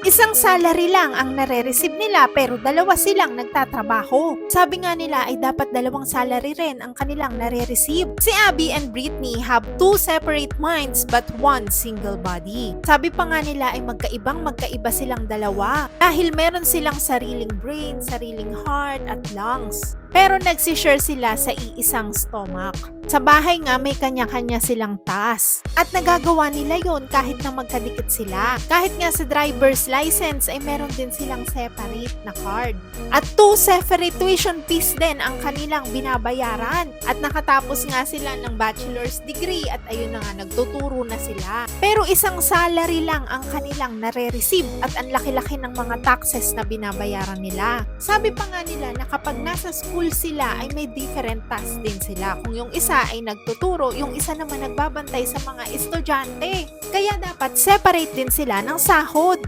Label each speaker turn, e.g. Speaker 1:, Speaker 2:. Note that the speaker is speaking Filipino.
Speaker 1: Isang salary lang ang nare-receive nila pero dalawa silang nagtatrabaho. Sabi nga nila ay dapat dalawang salary rin ang kanilang nare-receive. Si Abby and Britney have two separate minds but one single body. Sabi pa nga nila ay magkaiba silang dalawa dahil meron silang sariling brain, sariling heart at lungs. Pero nagsishare sila sa iisang stomach. Sa bahay nga may kanya-kanya silang task. At nagagawa nila yon kahit na magkadikit sila. Kahit nga sa driver's license ay meron din silang separate na card. At 2 separate tuition fees din ang kanilang binabayaran. At nakatapos nga sila ng bachelor's degree at ayun na nga nagtuturo na sila. Pero isang salary lang ang kanilang nare-receive at ang laki-laki ng mga taxes na binabayaran nila. Sabi pa nga nila na kapag nasa school sila ay may different tasks din sila. Kung yung isa ay nagtuturo, yung isa naman nagbabantay sa mga estudyante. Kaya dapat separate din sila ng sahod.